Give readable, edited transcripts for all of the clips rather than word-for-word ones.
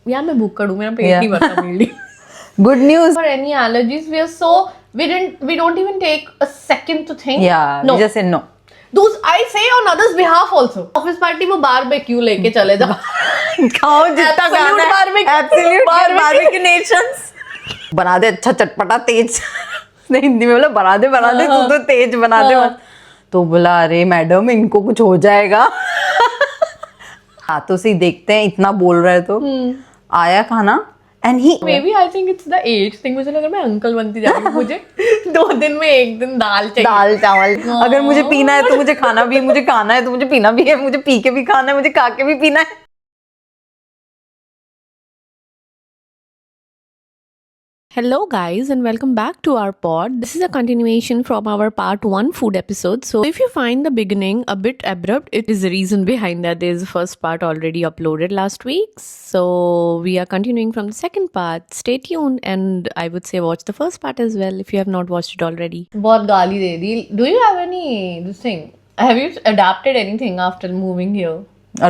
यार मैं भूखड़ हूँ, मेरा पेट नहीं भरता मील Good news. For any allergies, we don't even take a second to think. Yeah, no. we just say no. Those I say on others' behalf also. Office party में barbecue लेके चले जाओ. खाओ जितना खाना है. Absolute barbecunations. बना दे अच्छा चटपटा तेज. नहीं हिंदी में बोला बना दे तू तो तेज बना दे. तो बोला अरे मैडम इनको कुछ हो जाएगा. हाथों से ही देखते हैं इतना बोल रहे तो आया खाना. And he maybe I think it's the age thing. मुझे लगा मैं अंकल बनती जा रही हूँ. मुझे 2 दिन में 1 दिन दाल चाहिए. दाल चावल. अगर मुझे पीना है तो मुझे खाना भी है, मुझे खाना है तो मुझे पीना भी है, मुझे पी के भी खाना है, मुझे खा के भी पीना है. Hello guys and welcome back to our pod. This is a continuation from our part 1 food episode. So if you find the beginning a bit abrupt, it is the reason behind that. There is the first part already uploaded last week. So we are continuing from the second part. Stay tuned and I would say watch the first part as well if you have not watched it already. बहुत गाली दे दी. Do you have any this thing? Have you adapted anything after moving here?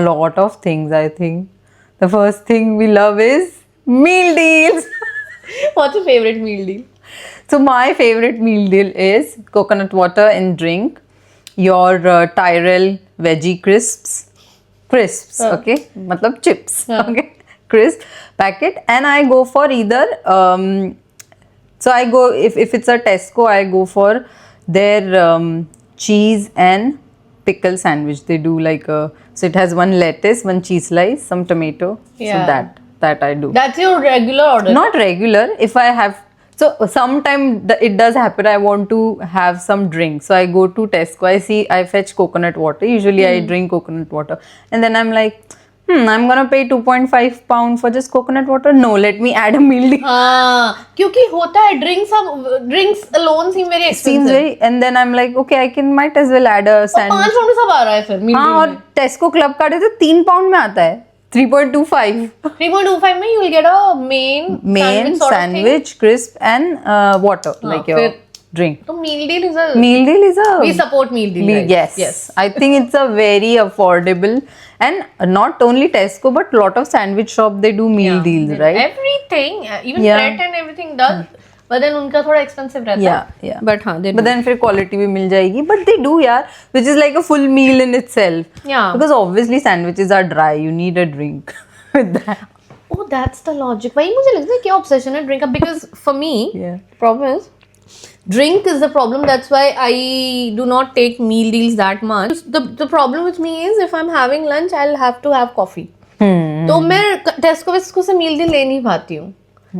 A lot of things I think. The first thing we love is meal deals. What's your favorite meal deal? So my favorite meal deal is coconut water and drink, your Tyrell veggie crisps, okay, matlab chips, okay, crisp packet, and I go for either. So I go if it's a Tesco, I go for their cheese and pickle sandwich. They do like so it has one lettuce, one cheese slice, some tomato. Yeah. So that I do. That's your regular order? Not regular. If I have, so sometime it does happen. I want to have some drink, so I go to Tesco. I fetch coconut water. Usually I drink coconut water, and then I'm like, I'm gonna pay 2.5 pound for just coconut water. No, let me add a meal deal. हाँ, क्योंकि होता है drinks alone seem very expensive. Seems very, and then I'm like, okay, I might as well add a sandwich. 5 pound में सब आ रहा है फिर meal हाँ, deal और Tesco Club कार्ड है तो 3 pound में आता है. 3.25. 3.25 में you'll get a main sandwich, crisp and water like your drink. So meal deal is a we support meal deal. Yes. I think it's a very affordable and not only Tesco but lot of sandwich shop they do meal deals, right? Everything, even Pret and everything does. But then उनका थोड़ा expensive रहता है. Yeah. But हाँ, but then फिर quality भी मिल जाएगी. But they do यार, which is like a full meal in itself. Yeah. Because obviously sandwiches are dry. You need a drink with that. Oh, that's the logic. वही मुझे लगता है क्या obsession है drink का. Because for me, problem is drink is the problem. That's why I do not take meal deals that much. The problem with me is if I'm having lunch, I'll have to have coffee. तो मैं Tesco से meal deal ले नहीं पाती हूँ.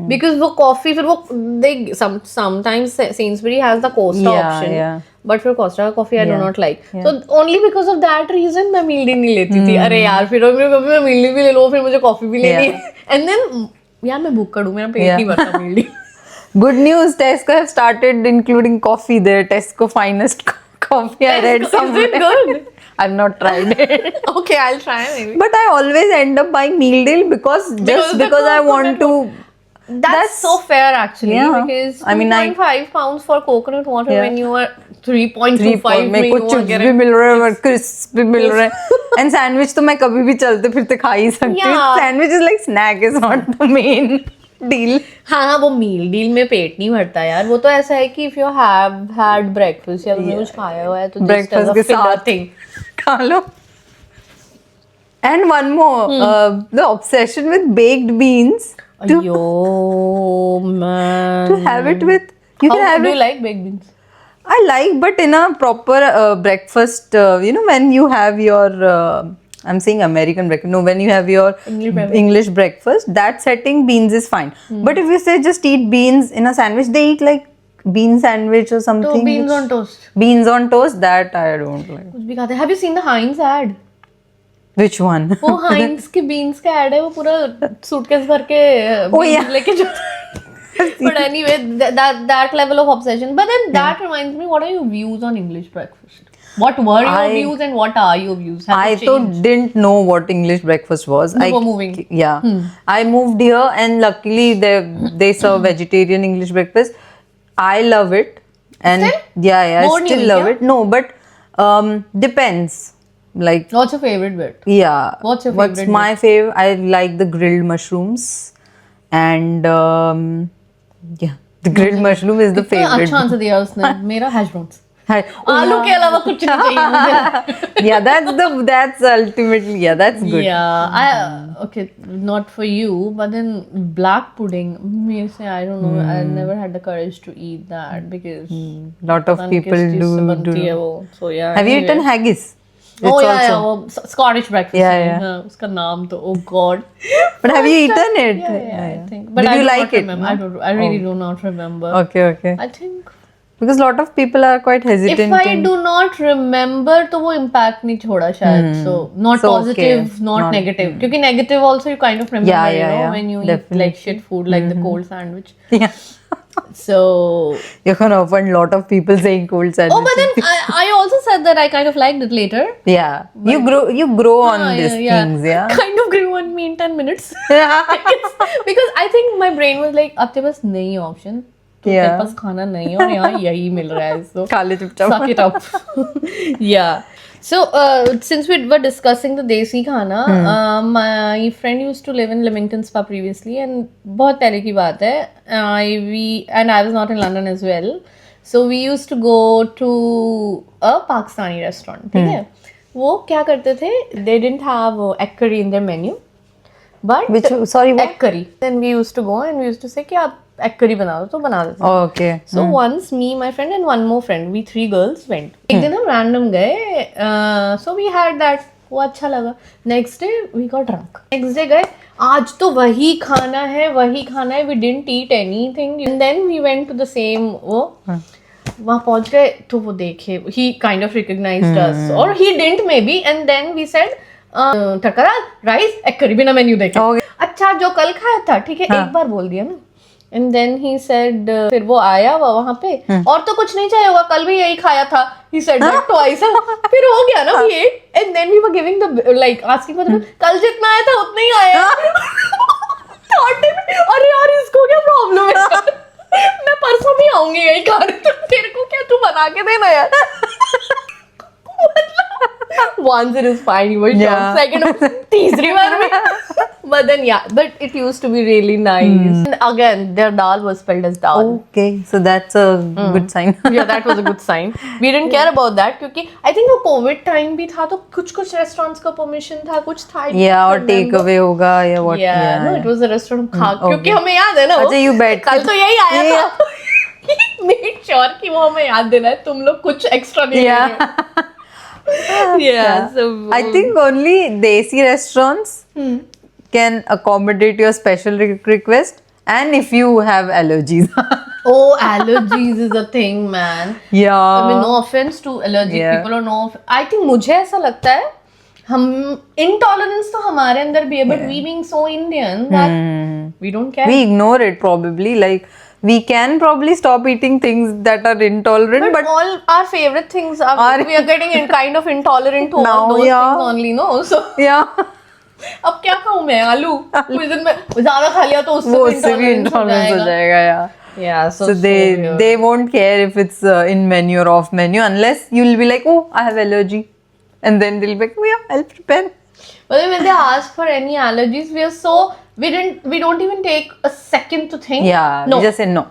Because वो coffee फिर वो they sometimes Sainsbury has the Costa option. But फिर Costa का coffee I do not like. So only because of that reason मैं meal deal नहीं लेती थी. अरे यार फिर कभी मैं meal deal भी ले लो फिर मुझे coffee भी लेनी है. And then यार मैं भूखड़ हूँ, मेरा पेट नहीं भरता meal deal. Good news, Tesco have started including coffee there. Tesco finest coffee I read somewhere. Is it good? I've not tried it. Okay, I'll try maybe. But I always end up buying meal deal because I want to. That's so fair actually. Yeah. Because I mean, 2.5 pounds for coconut water when you are 3.25 मेरे को chips भी मिल रहे हैं, crisp भी मिल रहे हैं, and sandwich तो मैं कभी भी चलते फिरते खा ही सकती हूँ. Sandwich is like snack, is not the main deal. हाँ वो meal deal में पेट नहीं भरता यार. वो तो ऐसा है कि if you have had breakfast या तुमने कुछ खाया हुआ है तो breakfast के साथ खा लो. And one more, the obsession with baked beans. Yo man. To have it with do you like baked beans? I like, but in a proper breakfast, when you have your I'm saying American breakfast. No, when you have your English breakfast, that setting beans is fine. But if you say just eat beans in a sandwich, they eat like bean sandwich or something. So beans on toast. Beans on toast, that I don't like. कुछ भी खाते हैं. Have you seen the Heinz ad? Which one? वो Heinz के beans का ad है, वो पूरा suitcase भर के beans लेके जाता है. But anyway, that level of obsession. But then that reminds me, what are your views on English breakfast? What were your views and what are your views? I didn't know what English breakfast was. Before moving. Yeah. I moved here and luckily they serve vegetarian English breakfast. I love it. And still? I still love it. No, but depends. like What's your favorite bit? yeah. What's your What's favorite my favorite? I like the grilled mushrooms, and yeah, the grilled mushroom is the कितना favorite. अच्छा answer दिया उसने. मेरा hash browns. Hi- आलू के अलावा कुछ नहीं चाहिए मुझे. yeah, that's ultimately, yeah, that's good. Yeah, okay, not for you, but then black pudding. मेरे से I don't know. I never had the courage to eat that because Lot of पता नहीं people किस चीज़ से do. बनती है वो. So yeah. Have you anyway. eaten haggis? Oh It's yeah, also- वो Scottish breakfast. Yeah, है. yeah. हाँ, उसका नाम तो oh god. But have you eaten it? Yeah, I think. But Did I you do like not it? remember. No? I don't. I really do not remember. Okay. I think Because lot of people are quite hesitant. if I do not remember, तो वो impact नहीं छोड़ा शायद. So not So, positive, okay. not negative. क्योंकि negative also you kind of remember, Yeah, when you definitely. eat like shit food, like the cold sandwich. Yeah. So. You're gonna offend lot of people saying cold sandwich. Oh, but then I also said that I kind of liked it later. Yeah. You grow on these things, yeah. Kind of grew on me in 10 minutes. Because I think my brain was like, अब तेरे पास नहीं option. Yeah. तेरे पास खाना नहीं है और यहाँ यही मिल रहा है. So खा ले चुपचाप. suck it up. Yeah. So since we were discussing the desi khana, my friend used to live in Leamington Spa previously, and बहुत पहले की बात है. I was not in London as well. So we used to go to a Pakistani restaurant. ठीक है? वो क्या करते थे? They didn't have egg curry in their menu. But what? egg curry. Then we used to go and we used to say कि आप egg curry बना दो तो बना देते. Okay. So once me, my friend and one more friend, we 3 girls went. एक दिन हम random गए. So we had that. वो अच्छा लगा. Next day we got drunk. Next day गए. आज तो वही खाना है. We didn't eat anything. And then we went to the same वहाँ पहुँच गए तो वो देखे. He kind of recognized us, or he didn't maybe. And then we said टकरा राइस एग करी बिना मेन्यू देखे. अच्छा जो कल खाया था ठीक है एक बार बोल दिया ना. And then he said फिर वो आया वहाँ पे और तो कुछ नहीं चाहिए होगा कल भी यही खाया था. He said that twice. फिर हो गया ना we ate and then we were giving the like asking for the कल जितना आया था उतना ही आया. Third day में अरे यार इसको क्या प्रॉब्लम है. मैं परसों भी आऊंगी यही खाने तो तेरे को क्या तू बना के देना यार. Once it is fine, you were shocked. Second, तीसरी बार में. But then but it used to be really nice. And again, their dal was spelled as dal. Okay, so that's a good sign. Yeah, that was a good sign. We didn't care about that क्योंकि I think वो COVID time भी था तो कुछ restaurants का permission था कुछ था. Yeah, और take away होगा या what? Yeah, no, it was a restaurant खा क्योंकि हमें याद है ना. अच्छा, you bet. कल तो यही आया था. Made sure कि वो हमें याद देना है तुम लोग कुछ extra नहीं लेंगे. Yeah, so I think only desi restaurants can accommodate your special request, and if you have allergies. Oh, allergies is a thing, man. Yeah. I mean, no offense to allergic people or no. I think मुझे ऐसा लगता है हम intolerance तो हमारे अंदर भी है, but we being so Indian that we don't care. We ignore it probably. Like we can probably stop eating things that are intolerant, but all our favorite things are we are getting kind of intolerant to Now, all those yeah. things only, no? So yeah. अब क्या खाऊं मैं आलू कुछ दिन में ज्यादा खा लिया तो वो उससे उससे भी intolerance हो जाएगा. Yeah, so they won't care if it's in menu or off menu unless you'll be like, oh, I have allergy, and then they'll be like, oh yeah, I'll prepare. But then when they ask for any allergies, we don't even take a second to think. Yeah, no. we just say no.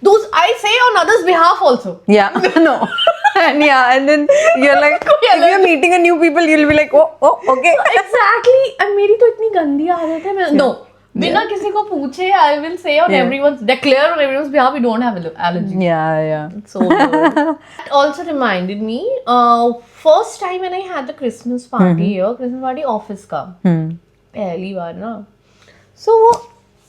Those I say on others' behalf also. Yeah, no. And then you're like, if you're meeting a new people, you'll be like, oh, okay. Exactly. And मेरी तो इतनी गंदी आदत है. No. बिना किसी को पूछे, I will say on declare on everyone's behalf, we don't have allergy. Yeah. So good. It also reminded me, first time when I had the Christmas party here, Christmas party office का. पहली बार ना. So वो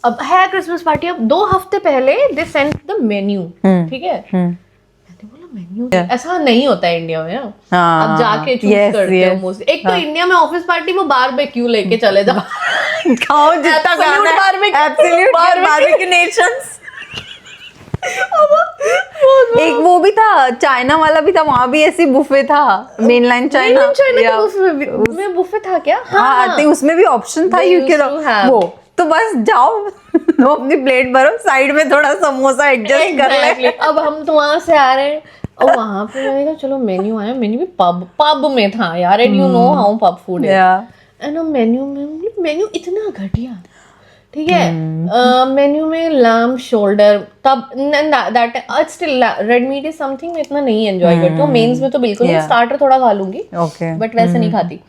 अब है Christmas party. अब 2 हफ्ते पहले they send the menu. ठीक है. मैंने बोला मेन्यू ऐसा नहीं होता है इंडिया में. अब जाके चूज करते हो मोस्ट. एक तो इंडिया में ऑफिस पार्टी वो बारबेक्यू लेके चले जाओ. खाओ जितना खाना है. Absolute barbecue nations. एक वो भी था चाइना वाला भी था. वहाँ भी ऐसी बुफे था. मेनलैंड चाइना में बुफे था क्या? हाँ, उसमें भी ऑप्शन था. यू कैन वो तो बस जाओ अपनी प्लेट भरो, साइड में थोड़ा समोसा एडजस्ट कर ले. अब हम तो वहां से आ रहे हैं और वहां पे मैंने कहा चलो मेन्यू आया, मेन्यू भी पब में था यार, and you know how pub food है, एंड मेन्यू में मेन्यू इतना घटिया, ठीक है, मेन्यू में लैम्ब शोल्डर, तब that still red meat is something मैं इतना नहीं एंजॉय करती हूँ, मेन्स में तो बिल्कुल नहीं, स्टार्टर थोड़ा खा लूंगी बट वैसे नहीं खाती।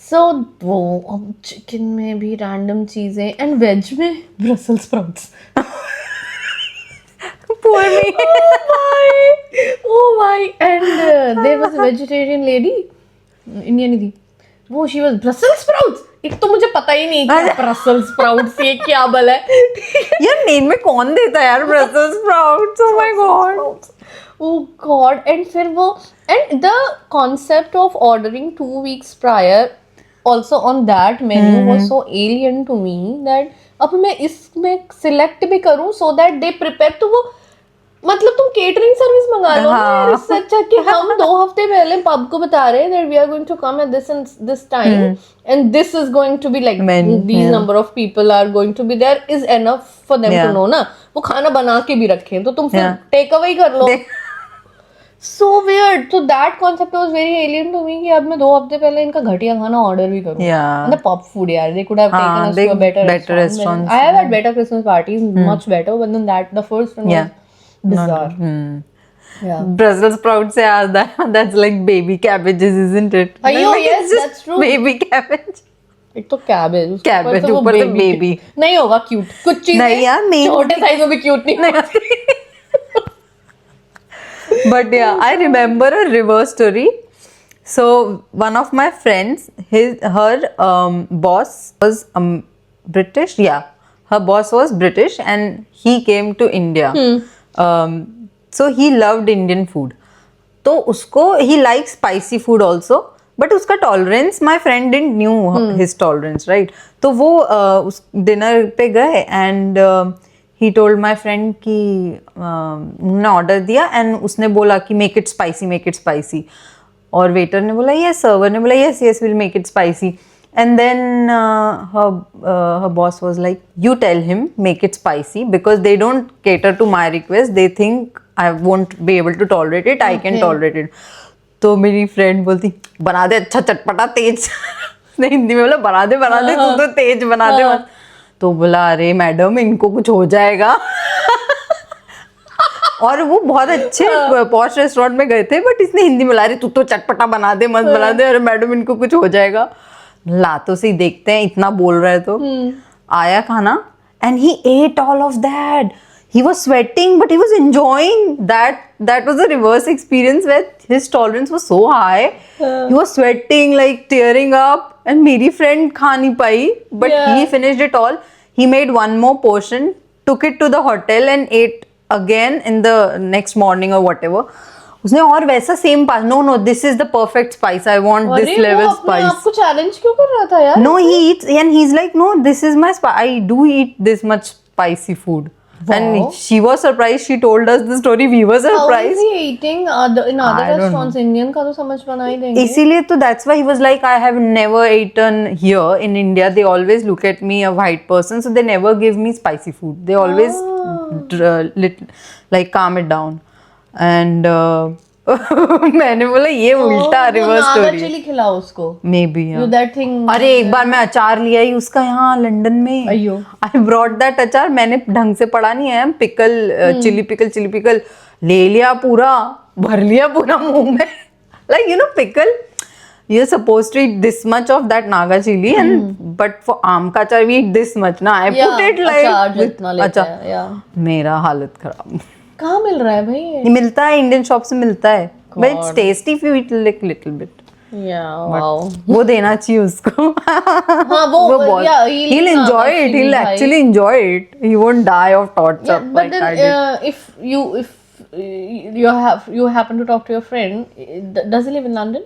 सो वो चिकन में भी रैंडम चीजें, एंड वेज में Brussels sprouts. Poor me. Oh my! And there was a vegetarian lady, Indian ही थी वो, she was Brussels sprouts। एक तो मुझे पता ही नहीं कि Brussels sprouts ये क्या बल है यार मेन में कौन देता है यार Brussels sprouts? Oh my god. Oh god! And फिर वो, and the concept of ordering 2 weeks prior also on that menu was so alien to me that अब मैं इसमें सिलेक्ट भी करूं so that they prepare, तो वो मतलब तुम केटरिंग सर्विस मंगा लो ना यार, इससे अच्छा कि हम 2 हफ्ते पहले पब को बता रहे हैं that we are going to come at this time and this is going to be like these number of people are going to be there is enough for them to know ना, वो खाना बना के भी रखें तो तुम फिर टेक अवे कर लो। So weird. So that concept was very alien to me कि अब मैं 2 हफ्ते पहले इनका घटिया खाना ऑर्डर भी करूँ। And the pub food यार, they could have taken us to a better restaurant. I have had better Christmas parties, much better, but then that the first one was bizarre. Yeah. Brussels sprouts से याद आया, that's like baby cabbages, isn't it? Oh yes, that's true. Baby cabbage. एक तो cabbage, cabbage ऊपर से baby नहीं होगा cute, कुछ चीजें छोटे साइज में भी क्यूट नहीं होती। But yeah, I remember a reverse story. So one of my friends, her boss was British. Yeah, her boss was British, and he came to India. So he loved Indian food. तो उसको he likes spicy food also. But उसका tolerance, my friend didn't knew his tolerance, right? तो वो उस dinner पे गए and he told my friend कि उन्होंने ऑर्डर दिया एंड उसने बोला कि मेक इट स्पाइसी और वेटर ने बोला यस, सर्वर ने बोला yes will make it spicy and then her boss was like you tell him make it spicy because they don't cater to my request, they think I won't be able to tolerate it, I can tolerate it। तो मेरी friend बोलती बना दे अच्छा चटपटा तेज उसने हिंदी में बोला बना दे तू तो तेज बना दे मत। तो बोला अरे मैडम इनको कुछ हो जाएगा और वो बहुत अच्छे पॉश रेस्टोरेंट में गए थे बट इसने हिंदी में बोला अरे तू तो चटपटा बना दे मत बना दे, अरे मैडम इनको कुछ हो जाएगा। लातों से ही देखते हैं इतना बोल रहा है तो आया खाना and he at all of that, he was sweating but he was enjoying that was a reverse experience where his tolerance was so high, he was sweating like tearing up and मेरी friend खा नहीं पाई but he finished it all, he made one more portion, took it to the hotel and ate again in the next morning or whatever। उसने और वैसा same pass no this is the perfect spice, I want this level spice। आपको challenge क्यों कर रहा था यार? No, he eats and he's like no this is my spice, I do eat this much spicy food। Wow. And she was surprised, she told us the story, we were surprised। How is he eating in other restaurants? Indian का तो समझ बना ही देंगे। इसीलिए तो that's why he was like I have never eaten here in India, they always look at me a white person so they never give me spicy food, they always like calm it down and मैंने बोला ये उल्टा reverse story. Chilli खिलाओ उसको may be that thing. अरे एक बार मैं अचार लिया ही उसका यहाँ लंदन में, आई ब्रॉट दैट अचार, मैंने ढंग से पढ़ा नहीं है, पिकल चिली पिकल ले लिया पूरा, भर लिया पूरा मुंह में like you know pickle you're supposed to eat this much of that naga chili and but for आम का अचार we eat this much ना, I put it like अचार, मेरा हालत खराब। कहाँ मिल रहा है भाई ये मिलता है इंडियन शॉप से मिलता है but it's tasty if you eat like little bit। wow। वो देना चाहिए उसको। हाँ वो he'll enjoy it, he'll actually enjoy it, he won't die of torture but then if you happen to talk to your friend, does he live in London?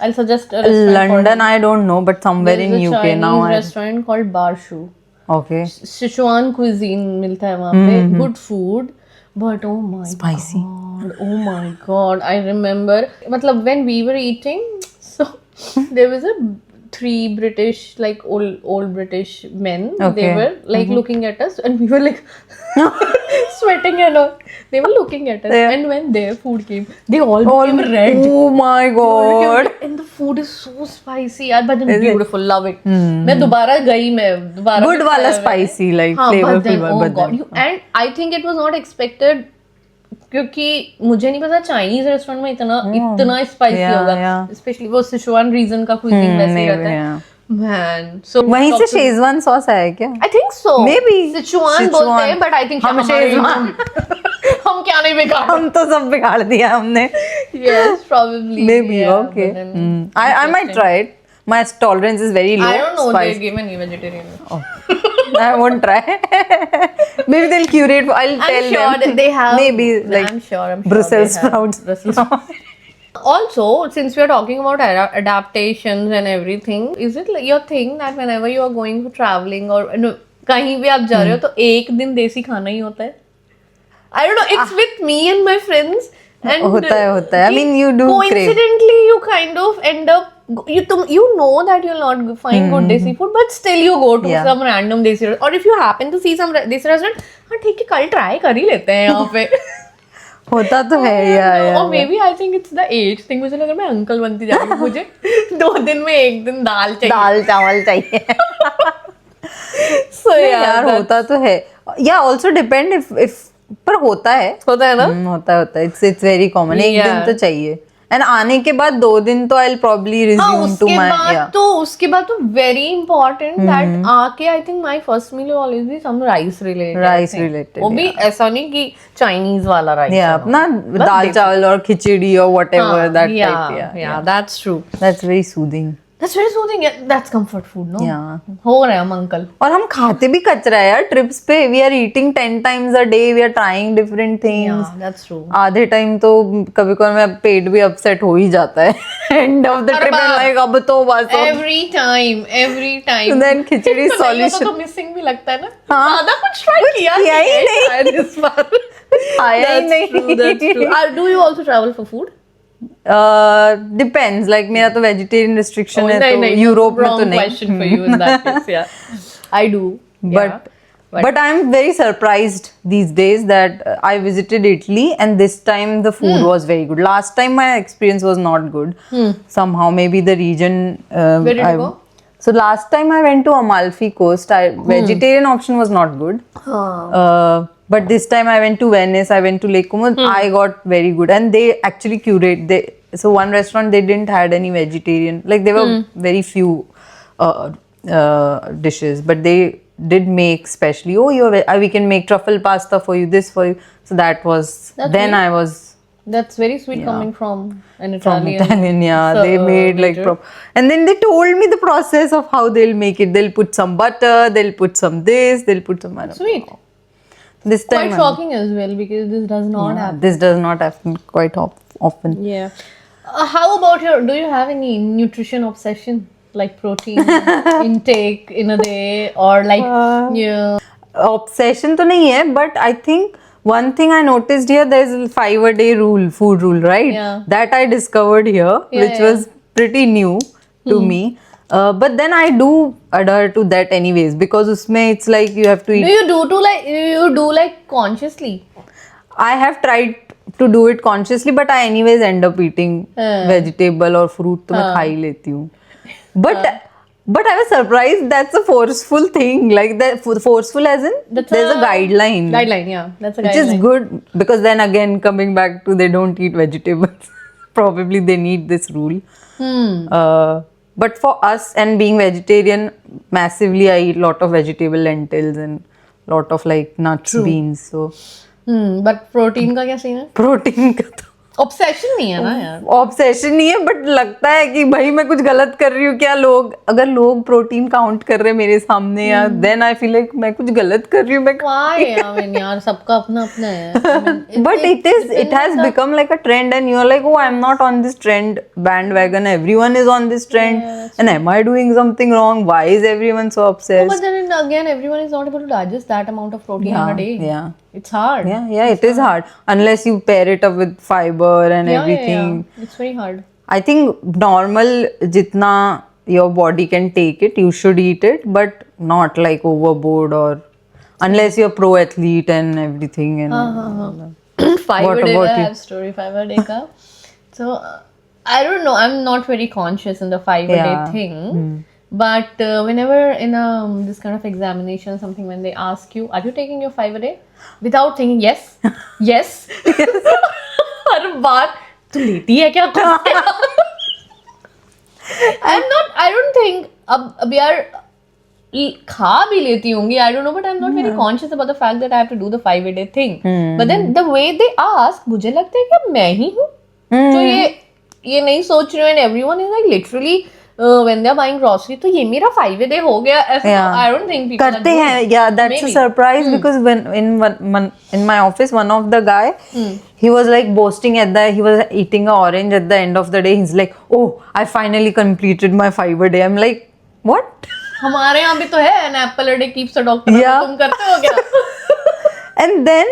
I'll suggest a restaurant London I don't know but somewhere in UK now। There's a restaurant called Barshu। okay। Sichuan cuisine मिलता है वहाँ पे, good food but oh my spicy god, oh my god, I remember मतलब when we were eating, so there was a three British, like old British men. They Okay. were like looking at us, and we were like sweating and all. They were looking at us, Yeah. and when their food came, they all became red. Oh my god. And the food is so spicy, यार, but then beautiful, love it. मैं दोबारा गई, मैं दोबारा Good भी वाला खाया मैंने. spicy, like हाँ, but flavorful then, one, oh but god, then- and I think it was not expected, क्योंकि मुझे नहीं पता चाइनीज रेस्टोरेंट में इतना स्पाइसी Yeah, होगा, yeah. स्पेशली वो सिचुआन रीजन का कुजीन वैसे ही maybe, रहता है. yeah. Man, so वहीं से शेजवान सॉस आया क्या? I think so. Maybe. Sichuan Sichuan. बोलते हैं, but I think हम शेजवान. हम क्या नहीं बिगाड़. हम तो सब बिगाड़ दिया हमने. Yes, probably. Maybe, yeah, okay. but then- I might try it. My tolerance is very low. I don't know. Spice. They gave me vegetarian. Oh. I won't try. Maybe they'll curate. I'll I'm tell sure them. they have. Maybe like I'm sure Brussels they have sprouts. Brussels sprouts. Also, since we are talking about adaptations and everything, is it like your thing that whenever you are going for traveling or no, कहीं भी आप जा रहे हो तो एक दिन देसी खाना ही होता है? I don't know. It's with me and my friends. And होता है. I mean, you do crave. coincidentally, you kind of end up you know that you'll not find good desi food, but still you go to Yeah. some random desi restaurant. Or if you happen to see some desi restaurant, हाँ ठीक है कल try कर ही लेते हैं यहाँ पे. होता तो है या Or maybe I think it's the age thing. मुझे लग रहा है मैं अंकल बनती जा रही हूँ. मुझे 2 दिन में एक दिन दाल चाहिए. दाल चावल चाहिए. So yeah, यार that's- होता तो है. Yeah, also depend if पर होता है. होता है ना. होता है. It's very common. एक Yeah. दिन तो चाहिए. And आने के बाद 2 दिन तो I'll probably हाँ resume to my उसके बाद तो very important that आके I think my first meal will always be some rice related. Rice thing. related, वो भी ऐसा नहीं कि Chinese वाला rice. yeah, अपना दाल चावल और खिचड़ी or whatever that type. Yeah, that's true. That's very soothing. That's very soothing. Yeah, that's comfort food, no? Yeah. हो रहे हैं हम अंकल. और हम खाते भी कचरा है यार ट्रिप्स पे. We are eating 10 times a day. We are trying different things. Yeah, that's true. आधे टाइम तो कभी कभी मेरा पेट भी अपसेट हो ही जाता है. End of the trip like अब तो बस Every time. देन खिचड़ी तो सॉल्यूशन. तो मिसिंग भी लगता है ना. हाँ. ज्यादा कुछ ट्राई किया किया ही नहीं. शायद इस बार. आया ही That's true, नहीं. that's true. Do you also travel for food? Depends like मेरा तो वेजिटेरियन रिस्ट्रिक्शन है नहीं, तो नहीं, यूरोप में wrong तो नहीं. question for you in that case, yeah. I do. Yeah. But I'm very surprised these days that I visited Italy and this time the food was very good. Last time my experience was not good. Somehow maybe the region. Where did you go? So last time I went to Amalfi Coast. Vegetarian option was not good. But this time I went to Venice. I went to Lake Como. I got very good, and they actually curate. So one restaurant they didn't had any vegetarian. Like there were very few dishes, but they did make specially. Oh, we can make truffle pasta for you. This for you. So that was. That's then nice. I was. That's very sweet coming from an From Italian. Italian, yeah. They made like waiter. and then they told me the process of how they'll make it. They'll put some butter, they'll put some this, they'll put some. I don't Sweet. know. This time, Quite shocking as well because this does not happen. this does not happen quite often. Yeah. How about do you have any nutrition obsession? Like protein intake in a day or like, yeah. Obsession to nahi hai, but I think one thing I noticed here, there's a 5-a-day rule, food rule, right? Yeah. That I discovered here, which was pretty new to me. But then I do adhere to that anyways because usme it's like you have to eat. Do you do like consciously? I have tried to do it consciously, but I anyways end up eating vegetable or fruit. तो मैं खा ही लेती हूँ. But I was surprised that's a forceful thing. Like that forceful as in there's a guideline. Guideline, yeah. That's a Which guideline. is good because then again coming back to they don't eat vegetables. Probably they need this rule. But for us and being vegetarian, massively I eat lot of vegetable lentils and lot of like nuts, beans. So But protein का क्या scene है? Protein का तो Obsession नहीं है ना यार. Obsession नहीं है बट लगता है कि भाई मैं कुछ गलत कर रही हूँ क्या. अगर लोग प्रोटीन काउंट कर रहे हैं मेरे सामने या देन आई फील लाइक मैं कुछ गलत कर रही हूँ. मैं Why? I mean, यार सबका अपना अपना है. I mean, but it has become like a trend and you're like, oh, I'm not on this trend bandwagon, everyone is on this trend and am I doing something wrong? Why is everyone so obsessed? But then again, everyone is not able to digest that amount of protein in a day. Yeah. It's hard. Yeah, it is hard unless you pair it up with fiber and everything. Yeah. It's very hard. I think normal जितना your body can take it, you should eat it, but not like overboard or unless you're pro athlete and everything. And 5 What a day about I you? have story 5 a day ka. So I don't know, I'm not very conscious in the 5 a Yeah. day thing. But whenever in this kind of examination or something, when they ask you, are you taking your 5 a day? Without thinking, yes, yes. हर बार तू लेती है क्या? I don't think अब यार खा भी लेती होंगी, I don't know, but I'm not very conscious about the fact that I have to do the 5 a day thing. But then the way they ask, मुझे लगता है कि मैं ही हूँ तो ये नहीं सोच रही हूँ, and everyone is like literally when they are buying grocery, तो ये मेरा 5 a day हो गया ऐसे. Yeah. I don't think people करते हैं. Yeah, that's Maybe. a surprise because when in my office, one of the guy, he was like boasting he was eating an orange at the end of the day. He's like, oh, I finally completed my 5 a day. I'm like, what? हमारे यहाँ भी तो है, an apple a day keeps a doctor. Yeah. तुम करते हो क्या? And then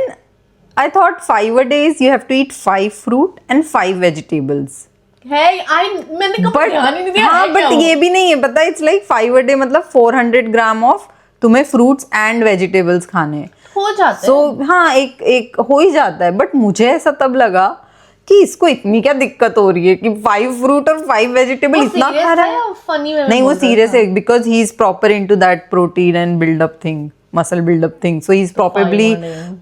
I thought 5 a day is you have to eat 5 fruit and 5 vegetables. है मैंने कभी ध्यान ही नहीं दिया. हाँ, है but क्या वो? ये भी नहीं है पता. It's like 5 a day मतलब 400 ग्राम of तुम्हें fruits and vegetables खाने हैं. हो जाता So हाँ, एक हो ही जाता है. But मुझे ऐसा तब लगा कि इसको इतनी क्या दिक्कत हो रही है कि 5 fruit और 5 vegetable इतना खा रहा है. फनी में नहीं, वो सीरियस है because he is proper into that protein and build up thing, muscle build up thing. So he's probably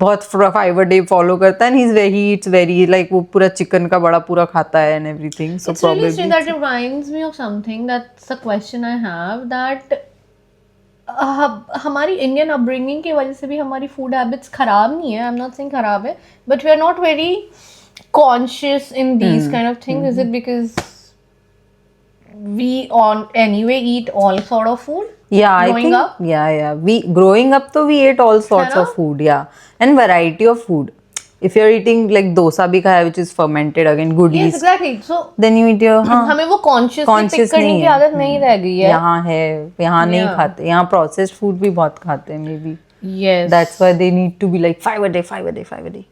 बहुत 5 a day follow करता है, and he eats very like वो पूरा चिकन का बड़ा पूरा खाता है and everything. So It's really probably strange. That reminds me of something. That's a question I have. That हमारी इंडियन अपब्रिंगिंग की वजह से भी हमारी फूड हैबिट्स खराब नहीं है. आई एम नॉट सेइंग खराब है, but we are not very conscious in these kind of things. Is it because we on anyway eat all sort of food? Yeah, I growing think up? yeah. We growing up though we ate all sorts है of food, and variety of food. If you're eating like dosa bhi khaya which is fermented again, good Yes, yeast, exactly. So then you eat your हमें वो conscious conscious करने नहीं की है. आदत नहीं रह गई है. यहाँ नहीं खाते. यहाँ processed food भी बहुत खाते हैं maybe. Yes. That's why they need to be like 5 a day, 5 a day, 5 a day.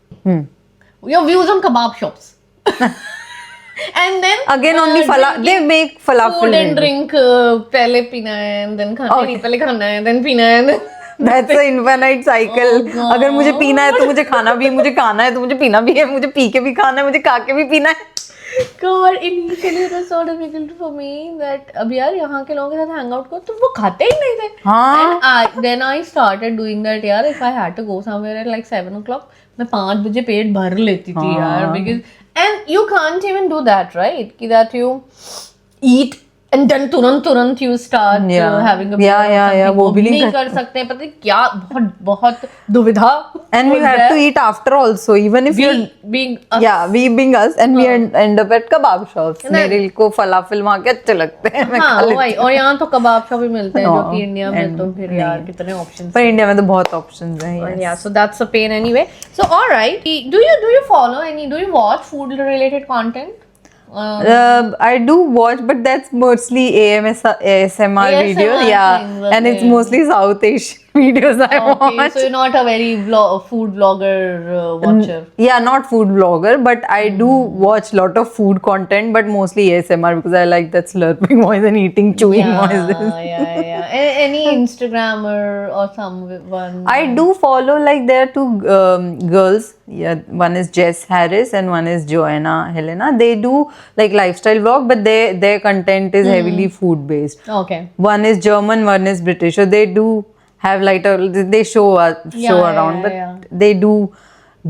Your views on kebab shops. And then Again only they make falafel. food and maybe. drink पहले पीना है and then खाना नहीं, पहले खाना है then पीना है and then That's an infinite cycle. Oh, अगर मुझे पीना है तो मुझे खाना भी है, मुझे खाना है तो मुझे पीना भी है, मुझे पी के भी खाना है, मुझे खा के भी पीना है. God, initially it was so difficult for me that अब यार यहाँ के लोगों के साथ hang out करो तो वो खाते ही नहीं थे. हाँ. And then I started doing that यार. If I had to go somewhere at like 7 o'clock, मैं 5 बजे पेट भर लेती थी यार. Because and you can't even do that, right? कि that you eat and then तुरंत you start having a beer or something. वो भी नहीं कर सकते. पता है क्या बहुत दुविधा. And we have to eat after also, even if you're being us. we being us, and we end up at kebab shops. मेरे को falafel वहाँ के अच्छे लगते हैं. मैं हाँ खा वही. और यहाँ तो कबाब शॉप भी मिलते हैं जो हाँ, कि इंडिया में and तो फिर यार कितने ऑप्शंस. पर इंडिया में तो बहुत options हैं. Yes. Yeah, so that's a pain anyway. So all right, do you follow do you watch food related content? I do watch, but that's mostly ASMR videos. Yeah, things, and it's okay. mostly South Asian videos I Okay, watch. so you're not a very food vlogger watcher. Yeah, not food vlogger, but I do watch lot of food content, but mostly ASMR because I like that slurping voice and eating, chewing voices. Yeah. Any Instagrammer or someone? I do follow like there are two girls. Yeah, one is Jess Harris and one is Joanna Helena. They do like lifestyle vlog, but their content is heavily food based. Okay. One is German, one is British. So they do have like they show around, but they do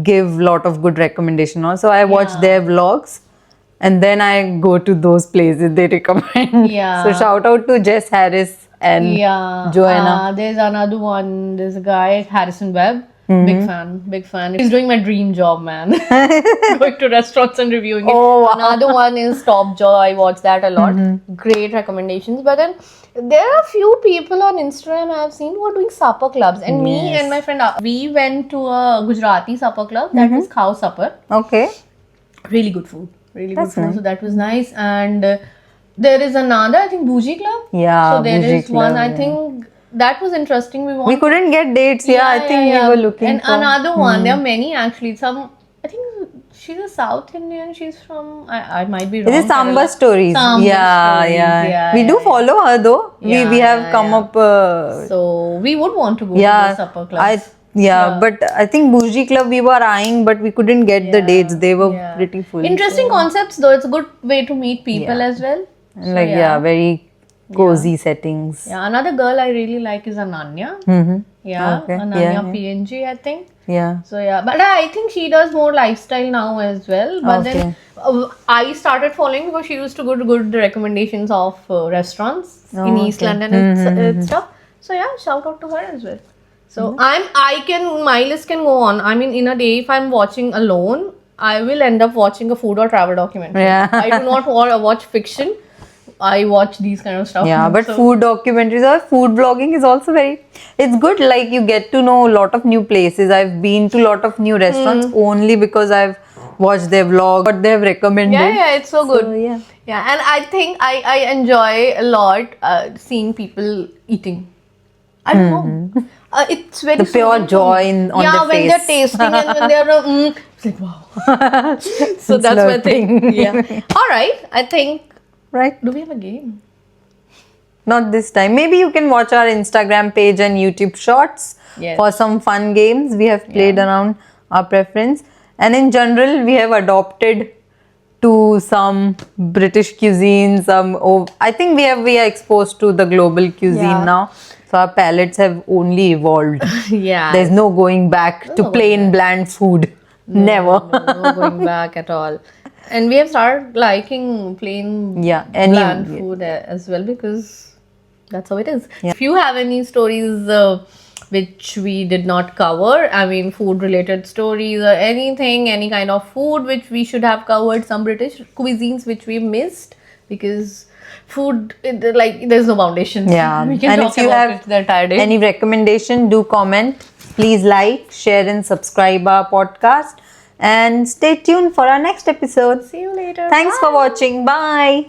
give lot of good recommendation also. I watch their vlogs and then I go to those places they recommend. Yeah. So shout out to Jess Harris and Joanna. There's another one. There's a guy, Harrison Webb. Big fan. He's doing my dream job, man. Going to restaurants and reviewing it. Oh, wow. Another one is Top Jaw. I watch that a lot. Great recommendations. But then there are a few people on Instagram I've seen who are doing supper clubs. And me and my friend, we went to a Gujarati supper club. That was Khao Supper. Okay. Really good food. That's food. nice. So that was nice. And there is another, I think, Bougie Club. Yeah, So there Bougie is one, Club, I think, that was interesting. We couldn't get dates. I think we were looking and for. another one. There are many actually. Some, I think she's a South Indian. She's from, I might be wrong. Is it Samba Kerala. Stories? Samba Yeah, Stories. yeah. We do yeah. follow her though. Yeah, we have yeah, come yeah. up. So we would want to go to Yeah, the supper class. but I think Bougie Club we were eyeing, but we couldn't get the dates. They were pretty full. Interesting concepts though. It's a good way to meet people as well. And like very cozy settings. Yeah, another girl I really like is Ananya. Mm-hmm. Yeah, Okay. Ananya PNG, I think. Yeah. So yeah, but I think she does more lifestyle now as well. But then I started following because she used to go to good recommendations of restaurants in East London and stuff. So yeah, shout out to her as well. So my list can go on. I mean, in a day, if I'm watching alone, I will end up watching a food or travel documentary. Yeah. I do not watch fiction. I watch these kind of stuff. Yeah, but food documentaries or food blogging is also it's good. Like you get to know a lot of new places. I've been to a lot of new restaurants only because I've watched their vlog, what they've recommended. Yeah, it's so good. So, yeah. Yeah, and I think I enjoy a lot seeing people eating. I don't know. It's very The pure soothing. joy on yeah, their when face. they're tasting and when they're it's like wow. So that's my thing. Yeah. All right. I think. Right. Do we have a game? Not this time. Maybe you can watch our Instagram page and YouTube shorts for some fun games. We have played around our preference. And in general, we have adopted to some British cuisine. I think we are exposed to the global cuisine now. So our palates have only evolved. Yeah. There's no going back to plain bland food. Never. No going back at all. And we have started liking plain bland food as well because that's how it is. Yeah. If you have any stories which we did not cover, I mean food related stories or anything, any kind of food which we should have covered, some British cuisines which we missed because food, there's no foundation. Yeah. We can And talk if you about have it the entire day. any recommendation, do comment. Please like, share and subscribe our podcast. And stay tuned for our next episode. See you later. Thanks for watching. Bye.